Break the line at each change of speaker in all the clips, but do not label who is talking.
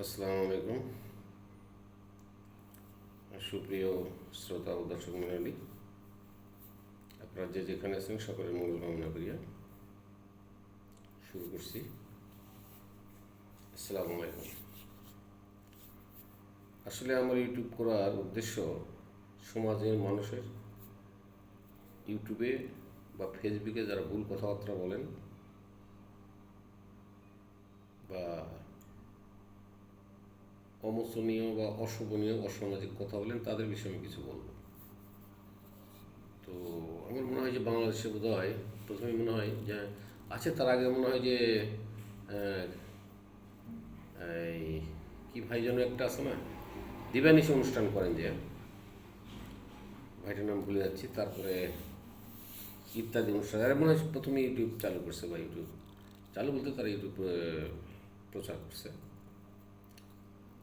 আসসালামু আলাইকুম। সুপ্রিয় শ্রোতা ও দর্শক মণ্ডলী, আপনারা যে যেখানে আছেন সকলের মঙ্গল কামনা করিয়া শুরু করছি। আসসালামু আলাইকুম। আসলে আমার ইউটিউব করার উদ্দেশ্য সমাজের মানুষের ইউটিউবে বা ফেসবুকে যারা ভুল কথাবার্তা বলেন বা অমোচনীয় বা অশোভনীয় অসামাজিক কথা বলেন তাদের বিষয়ে আমি কিছু বলবো। তো আমার মনে হয় যে বাংলাদেশে বোধ হয় প্রথমে মনে হয় যে আছে, তার আগে মনে হয় যে আহ, এই কি ভাই যেন একটা আছে না, দিবানিশি অনুষ্ঠান করেন যে ভাইটার নাম ভুলে যাচ্ছি, তারপরে ইত্যাদি অনুষ্ঠান আর মনে হয় প্রথমে ইউটিউব চালু করছে বা ইউটিউব চালু বলতে তারা ইউটিউব প্রচার করছে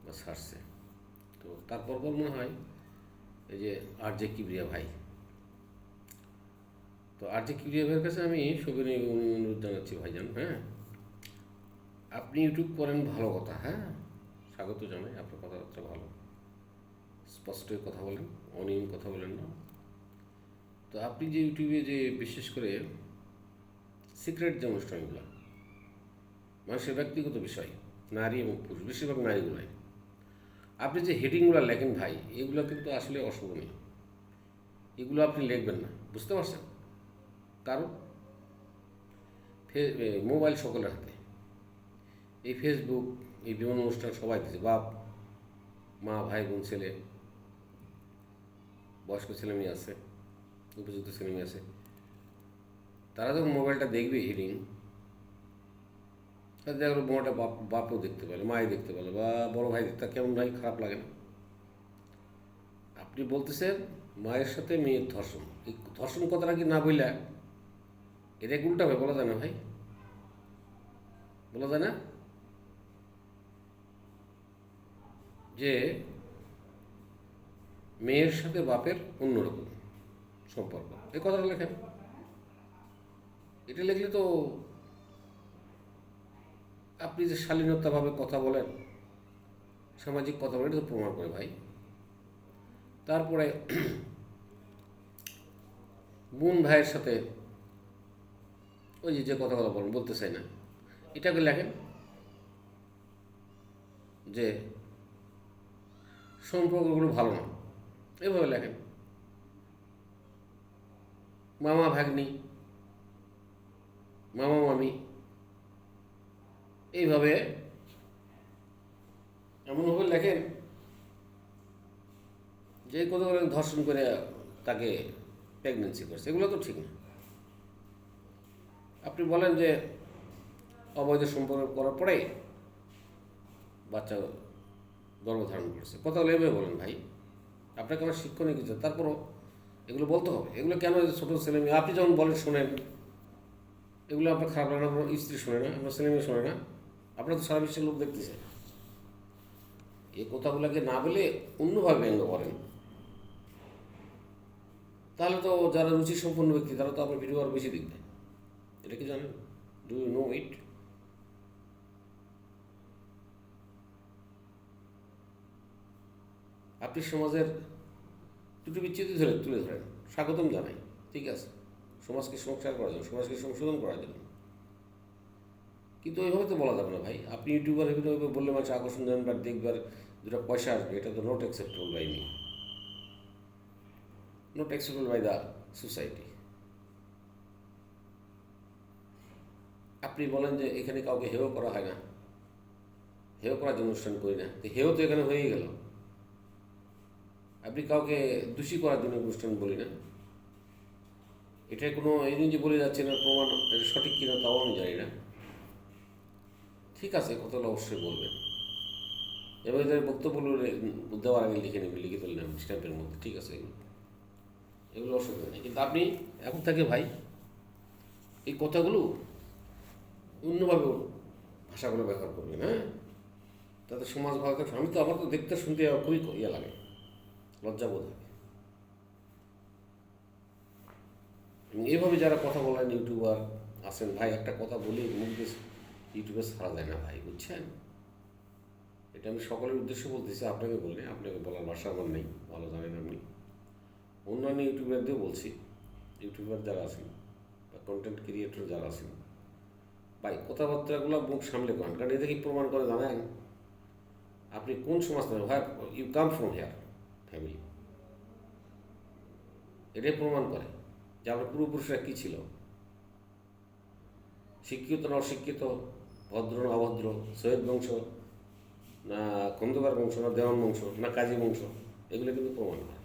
বা ছাড়ছে। তো তারপর মনে হয় এই যে আর জে কিবরিয়া ভাই, তো আর জে কিবরিয়া ভাইয়ের কাছে আমি সবিনয় অনুরোধ জানাচ্ছি, ভাইজান, হ্যাঁ, আপনি ইউটিউব করেন ভালো কথা, হ্যাঁ, স্বাগত জানাই, আপনার কথাবার্তা ভালো, স্পষ্টই কথা বলেন, অনিয়ম কথা বলেন না। তো আপনি যে ইউটিউবে যে বিশেষ করে সিক্রেট যে অনুষ্ঠানগুলো, মানুষের ব্যক্তিগত বিষয়, নারী এবং পুরুষ, বেশিরভাগ নারীগুলাই, আপনি যে হেডিংগুলো লেখেন ভাই, এগুলো কিন্তু আসলে অশোভনীয়। এগুলো আপনি লিখবেন না, বুঝতে পারছেন? কারণ মোবাইল সকলের হাতে, এই ফেসবুক, এই বিভিন্ন অনুষ্ঠান সবাই দিচ্ছে, বাপ মা ভাই বোন ছেলে, বয়স্ক ছেলে মেয়ে আছে, উপযুক্ত ছেলে মেয়ে আছে, তারা যখন মোবাইলটা দেখবে হিডিং, তাদের দেখলো বোনটা বাপও দেখতে পেলো, মাই দেখতে পেলো, বা বড় ভাই দেখতে, কেমন ভাই খারাপ লাগে না? আপনি বলতেছেন মায়ের সাথে মেয়ের ধর্ষণ, এই ধর্ষণ কথাটা কি না বললে এটা উল্টাভাবে বলা যায় না ভাই? বলা যায় না যে মেয়ের সাথে বাপের অন্যরকম সম্পর্ক, এই কথাটা লেখেন। এটা লিখলে তো আপনি যে শালীনতাভাবে কথা বলেন, সামাজিক কথা বলেন, এটা তো প্রমাণ করে ভাই। তারপরে বোন ভাইয়ের সাথে ওই যে কথাগুলো বলেন, বলতে চাই না, এটাকে লেখেন যে সম্পর্কগুলো ভালো না, এভাবে লেখেন। মামা ভাগ্নি, মামা মামি, এইভাবে এমনভাবে লেখেন যে কথাগুলো ধর্ষণ করে তাকে প্রেগনেন্সি করছে, এগুলো তো ঠিক না। আপনি বলেন যে অবৈধ সম্পর্ক করার পরে বাচ্চা গর্ভধারণ করছে, কথাগুলো এভাবে বলেন ভাই। আপনাকে আমার শিক্ষণীয় কিছু, তারপরও এগুলো বলতে হবে। এগুলো কেন ছোটো ছেলে মেয়ে আপনি যখন বলেন শোনেন, এগুলো আপনার খারাপ লাগে না? আপনার স্ত্রী শোনে না, আপনার ছেলে মেয়ে শোনে না, আপনার তো সারা বিশ্বের লোক দেখতেছে। এই কথাগুলোকে না বলে অন্যভাবে ব্যঙ্গ করেন, তাহলে তো যারা রুচি সম্পন্ন ব্যক্তি তারা তো আপনার ভিডিও আরও বেশি দেখবে। এটা কি জানেন? ডু ইউ নো ইট? আপনি সমাজের দুটো বিচ্ছেদ তুলে ধরেন, স্বাগতম জানাই, ঠিক আছে, সমাজকে সংস্কার করার জন্য, সমাজকে সংশোধন করার জন্য। কিন্তু ওইভাবে তো বলা যাবে না ভাই। আপনি ইউটিউবার ওইভাবে বললে মানুষ আকর্ষণ জানবার, দেখবার, দুটো পয়সা আসবে, এটা তো not acceptable by me, not acceptable by the society. আপনি বলেন যে এখানে কাউকে হেয় করা হয় না, হেয় করার জন্য অনুষ্ঠান করি না, তো হেয় তো এখানে হয়েই গেল। আপনি কাউকে দোষী করার জন্য অনুষ্ঠান বলি না, এটাই কোনো এই যে বলে যাচ্ছে না প্রমাণ, এটা সঠিক কিনা তাও আমি জানি না। ঠিক আছে, কথাটা অবশ্যই বলবেন এবং এদের বক্তব্য দেওয়ার আগে লিখে নেবেন, লিখে তুললেন স্ট্যাম্পের মধ্যে, ঠিক আছে, এগুলো এগুলো অসুবিধা নেই। কিন্তু আপনি এখন থেকে ভাই এই কথাগুলো অন্যভাবে ভাষাগুলো ব্যবহার করবেন, হ্যাঁ, তাতে সমাজ ভালো থাকবে। আমি তো আমার তো দেখতে শুনতে খুবই ইয়ে লাগে, লজ্জাবোধ হয়। এবং এইভাবে যারা কথা বলেন ইউটিউবার আছেন ভাই, একটা কথা বলি মুখ দিয়ে ইউটিউবে ছাড়া যায় না ভাই, বুঝছেন? এটা আমি সকলের উদ্দেশ্যে বলতেছি, আপনাকে বললে আপনাকে বলার ভাষা আমার নেই, ভালো জানেন আপনি। অন্যান্য ইউটিউবারদেরও বলছি, ইউটিউবার যারা আছেন বা কন্টেন্ট ক্রিয়েটর যারা আছেন, ভাই কথাবার্তাগুলো মুখ সামলে করেন, কারণ এটা কি প্রমাণ করে জানেন আপনি কোন সমাজ থেকে, ভাই you come from here family, এটাই প্রমাণ করে যে আপনার পূর্বপুরুষরা কী ছিল, শিক্ষিত না অশিক্ষিত, ভদ্র না অভদ্র, সৈয়দ বংশ না খন্দকার বংশ না দেওয়ান বংশ না কাজী বংশ, এগুলো কিন্তু প্রমাণ করে।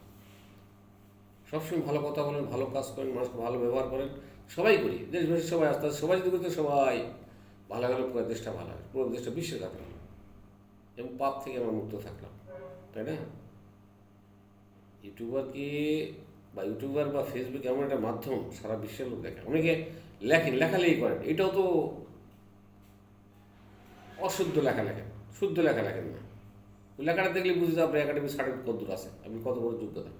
সবসময় ভালো কথা বলেন, ভালো কাজ করেন, মানুষকে ভালো ব্যবহার করেন, সবাই করি, দেশবাসী সবাই আস্তে আস্তে সবাই যদি করতে সবাই ভালো গেলে পুরো দেশটা ভালো হয়, পুরো দেশটা বিশ্বে থাকলাম এবং পাপ থেকে আমরা মুক্ত থাকলাম, তাই না? ইউটিউবারকে বা ইউটিউবার বা ফেসবুক এমন একটা মাধ্যম সারা বিশ্বের লোক দেখে, অনেকে লেখেন, লেখালেখি করেন, এটাও তো অশুদ্ধ লেখা লেখেন, শুদ্ধ লেখা লেখেন না। ওই লেখাটা দেখলে বুঝতে আপনার একাডেমিক সার্টিফিকেট কত দূর আছে, আপনি কত বড় যোগ্যতা।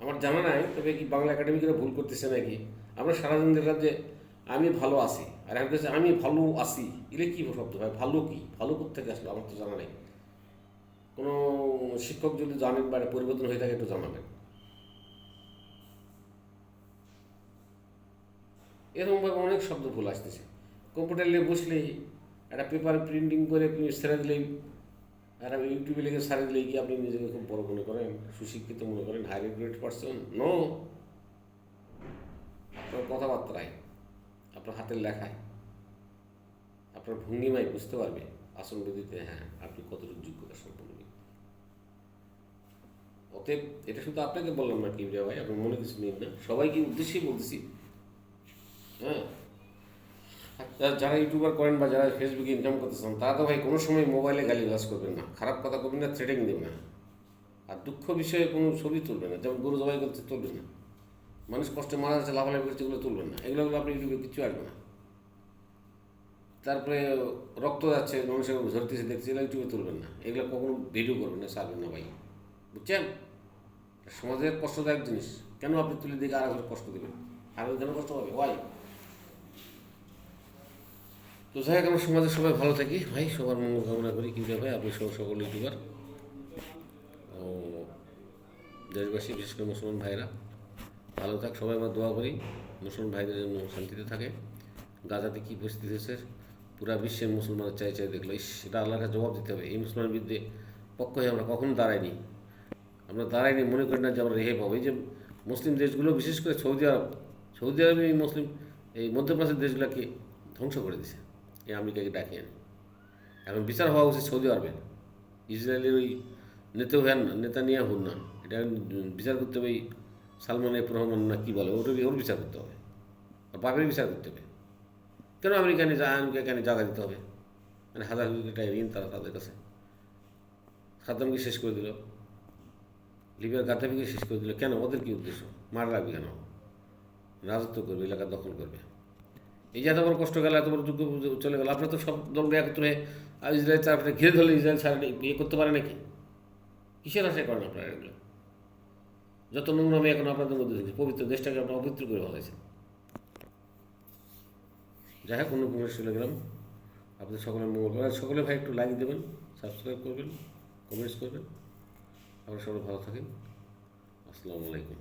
আমার জানা নাই, তবে কি বাংলা একাডেমিকরা ভুল করতেছে নাকি? আমরা সারাদিন দেখলাম যে আমি ভালো আছি, আর এখন কাছে আমি ভালো আছি, এলে কী শব্দ ভাই? ভালো কি, ভালো কোথেকে আসলো আমার তো জানা নেই। কোনো শিক্ষক যদি জানেন বা পরিবর্তন হয়ে থাকে একটু জানাবেন। এরকমভাবে অনেক শব্দ ভুল আসতেছে। কম্পিউটার নিয়ে বসলেই একটা পেপার প্রিন্টিং করে ছেড়ে দিলেই, আর আমি ইউটিউবে লিখে ছাড়ে দিলেই কি আপনি নিজেকে খুব বড় মনে করেন, সুশিক্ষিত মনে করেন, হাই গ্রেড পারসন? নো, আপনার কথাবার্তায়, আপনার হাতের লেখায়, আপনার ভঙ্গিমায় বুঝতে পারবে আসনবিধিতে, হ্যাঁ আপনি কতটুকু যোগ্যতা সম্পন্ন। অতএব এটা শুধু আপনাকে বললাম না কিবরিয়া ভাই, আপনার মনে কিছু নিন না, সবাইকে উদ্দেশ্যেই বলতেছি। হ্যাঁ, যারা ইউটিউবার করেন বা যারা ফেসবুকে ইনকাম করতেছেন, তারা তো ভাই কোনো সময় মোবাইলে গালিগালাজ করবেন না, খারাপ কথা করবেন না, থ্রেটিং দেবেন না, আর দুঃখ বিষয়ে কোনো ছবি তুলবেন না, যেমন গরু জবাই করতে তুলবেন না, মানুষ কষ্টে মারা যাচ্ছে লাফালাফি করছে, এগুলো তুলবেন না, এগুলো আপনি ইউটিউবে কিছু আসবে না। তারপরে রক্ত যাচ্ছে, মানুষের ঝরতেছে দেখছে, এগুলো ইউটিউবে তুলবেন না, এগুলো কখনো ভিডিও করবেন না, ছাড়বেন না ভাই, বুঝছেন? সমাজের কষ্টদায়ক জিনিস কেন আপনি তুলে দিকে আর কষ্ট দেবেন, আর কেন কষ্ট পাবে ভাই? তো যাই হোক, আমরা সমাজের সবাই ভালো থাকি ভাই, সবার মঙ্গল কামনা করি। কিন্তু ভাই আপনি সকল ইউটিউবার ও দেশবাসী, বিশেষ করে মুসলমান ভাইরা ভালো থাক, সবাই আমরা দোয়া করি মুসলমান ভাইদের জন্য শান্তিতে থাকে। গাজাতে কী পরিস্থিতি হচ্ছে, পুরা বিশ্বের মুসলমানের চাই চাই দেখলো, সেটা আল্লাহকে জবাব দিতে হবে। এই মুসলমানের বিরুদ্ধে পক্ষ হয়ে আমরা কখনো দাঁড়াইনি, আমরা দাঁড়াইনি, মনে করি না যে আমরা রেহাই পাবো। এই যে মুসলিম দেশগুলো, বিশেষ করে সৌদি আরব, সৌদি আরবে এই মুসলিম, এই মধ্যপ্রাচ্যের দেশগুলোকে ধ্বংস করে দিছে, এই আমেরিকাকে ডাকিয়ে আনে। এখন বিচার হওয়া উচিত সৌদি আরবের, ইসরায়েলের ওই নেতা নিয়ে হন না, এটা বিচার করতে হবে। সালমান এফ রহমান না কী বলে, ওর বিচার করতে হবে, আর বাপের বিচার করতে হবে। কেন আমেরিকাকে জায়গা দিতে হবে? মানে হাজার কোটি টাকা ঋণ তাদের কাছে। সাদ্দামকে শেষ করে দিল, লিবিয়ার গাদ্দাফিকে শেষ করে দিল, কেন? ওদের কী উদ্দেশ্য? মারা রাখবে কেন? রাজত্ব করবে, এলাকা দখল করবে। এই যে এত বড় কষ্ট গেল, এত বড় যুদ্ধ চলে গেল, আপনার তো সব দল একত্র হয়ে আর ইসরায়েল চারপাশে ঘিরে ধরলে ইসরায়েল ছাড়া ইয়ে করতে পারে নাকি? কিসের আশায় করেন আপনারা এগুলো? যত নোংরামি এখন আপনাদের মধ্যে দেখছি, পবিত্র দেশটাকে আপনারা অপবিত্র করে ফেলেছেন। যাই হোক, অন্য কোনো চলে গেলাম। আপনাদের সকলের মঙ্গল, সকলে ভাই একটু লাইক দেবেন, সাবস্ক্রাইব করবেন, কমেন্টস করবেন। আপনারা সকলে ভালো থাকেন। আসসালামু আলাইকুম।